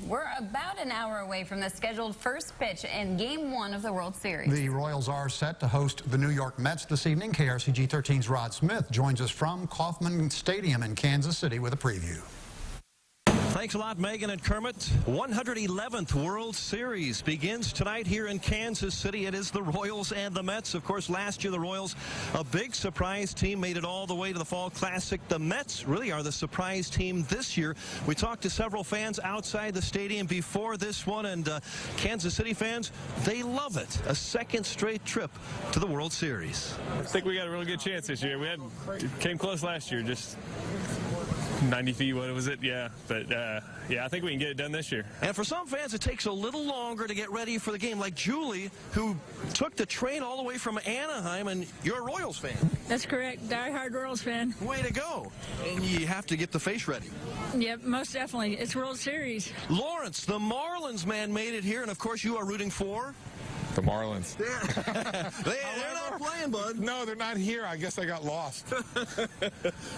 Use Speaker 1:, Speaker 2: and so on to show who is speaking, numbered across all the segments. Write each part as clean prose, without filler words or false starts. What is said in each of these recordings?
Speaker 1: We're about an hour away from the scheduled first pitch in Game 1 of the World Series.
Speaker 2: The Royals are set to host the New York Mets this evening. KRCG 13's Rod Smith joins us from Kauffman Stadium in Kansas City with a preview.
Speaker 3: Thanks a lot, Megan and Kermit. 111th World Series begins tonight here in Kansas City. It is the Royals and the Mets. Of course, last year the Royals, a big surprise team, made it all the way to the Fall Classic. The Mets really are the surprise team this year. We talked to several fans outside the stadium before this one, and Kansas City fans, they love it. A second straight trip to the World Series.
Speaker 4: I think we got a really good chance this year. We came close last year, just 90 feet, what was it? Yeah, but yeah, I think we can get it done this year.
Speaker 3: And for some fans, it takes a little longer to get ready for the game, like Julie, who took the train all the way from Anaheim, and you're a Royals fan.
Speaker 5: That's correct. Die-hard Royals fan.
Speaker 3: Way to go. And you have to get the face ready.
Speaker 5: Yep, most definitely. It's World Series.
Speaker 3: Lawrence, the Marlins man, made it here, and of course you are rooting for?
Speaker 6: The Marlins.
Speaker 3: They're not playing, bud.
Speaker 6: No, they're not here. I guess I got lost.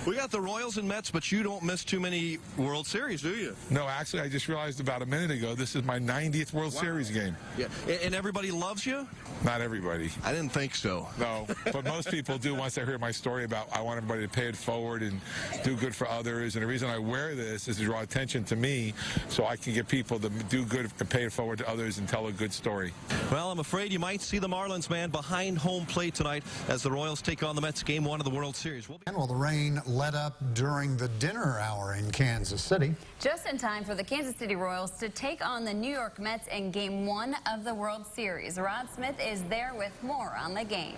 Speaker 3: We got the Royals and Mets, but you don't miss too many World Series, do you?
Speaker 6: No, actually, I just realized about a minute ago, this is my 90th World Series game.
Speaker 3: Yeah, and everybody loves you?
Speaker 6: Not everybody.
Speaker 3: I didn't think so.
Speaker 6: No, but most people do once they hear my story about I want everybody to pay it forward and do good for others. And the reason I wear this is to draw attention to me so I can get people to do good and pay it forward to others and tell a good story.
Speaker 3: Well, I'm afraid you might see the Marlins man behind home plate tonight as the Royals take on the Mets Game 1 of the World Series.
Speaker 2: Well, the rain let up during the dinner hour in Kansas City.
Speaker 1: Just in time for the Kansas City Royals to take on the New York Mets in Game 1 of the World Series. Rod Smith is there with more on the game.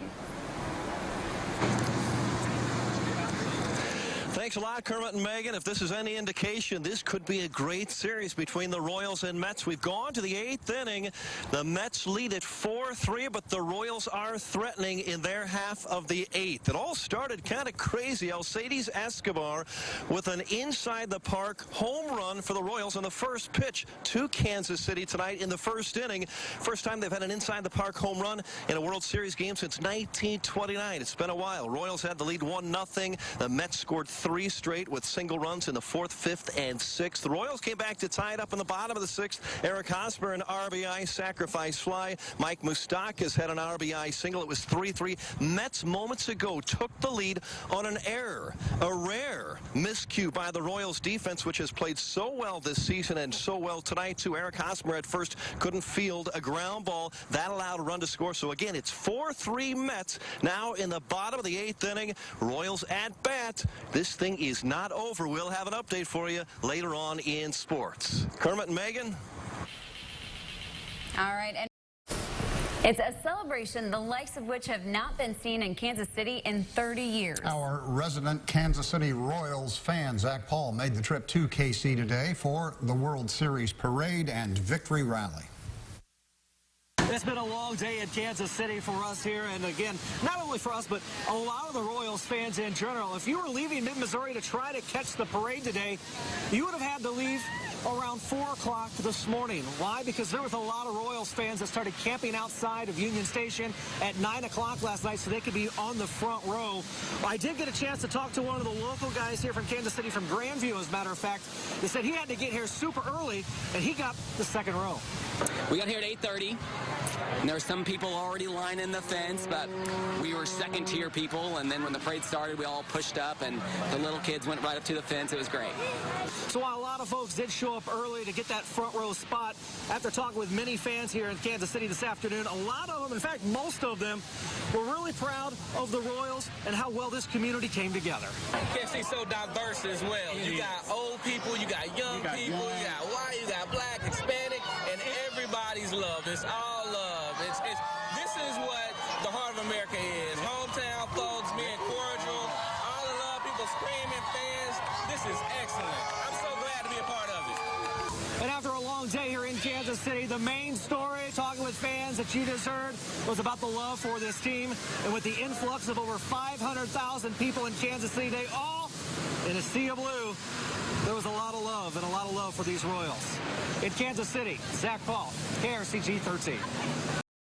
Speaker 3: Thanks a lot, Kermit and Megan. If this is any indication, this could be a great series between the Royals and Mets. We've gone to the 8th inning. The Mets lead at 4-3, but the Royals are threatening in their half of the 8th. It all started kind of crazy. Alcides Escobar with an inside-the-park home run for the Royals on the first pitch to Kansas City tonight in the first inning. First time they've had an inside-the-park home run in a World Series game since 1929. It's been a while. Royals had the lead 1-0. The Mets scored 3 straight with single runs in the 4th, 5th, and 6th. The Royals came back to tie it up in the bottom of the 6th. Eric Hosmer, an RBI sacrifice fly. Mike Moustakas had an RBI single. It was 3-3. Mets moments ago took the lead on an error, a rare miscue by the Royals defense, which has played so well this season and so well tonight too. Eric Hosmer at first couldn't field a ground ball. That allowed a run to score. So again, it's 4-3 Mets now in the bottom of the 8th inning. Royals at bat. This thing is not over. We'll have an update for you later on in sports. Kermit and Megan.
Speaker 1: All right. And it's a celebration the likes of which have not been seen in Kansas City in 30 years.
Speaker 2: Our resident Kansas City Royals fan, Zach Paul, made the trip to KC today for the World Series parade and victory rally.
Speaker 7: It's been a long day in Kansas City for us here, and again, not only for us, but a lot of the Royals fans in general. If you were leaving mid-Missouri to try to catch the parade today, you would have had to leave around 4 o'clock this morning. Why? Because there was a lot of Royals fans that started camping outside of Union Station at 9 o'clock last night so they could be on the front row. I did get a chance to talk to one of the local guys here from Kansas City, from Grandview, as a matter of fact. He said he had to get here super early, and he got the second row.
Speaker 8: We got here at 8:30, and there were some people already lining the fence, but we were second-tier people, and then when the parade started, we all pushed up, and the little kids went right up to the fence. It was great.
Speaker 7: So while a lot of folks did show up early to get that front row spot, after talking with many fans here in Kansas City this afternoon, a lot of them, in fact, most of them, were really proud of the Royals and how well this community came together.
Speaker 9: KFC's so diverse as well. You got old people, you got young people, you got white, you got black, Hispanic, and everybody's love. It's all love. This is what the heart of America is. Hometown folks being cordial, all the love, people screaming, fans. This is excellent. I'm so glad to be a part of it.
Speaker 7: And after a long day here in Kansas City, the main story, talking with fans that you just heard, was about the love for this team. And with the influx of over 500,000 people in Kansas City today, all in a sea of blue, there was a lot of love and a lot of love for these Royals. In Kansas City, Zach Paul, KRCG 13.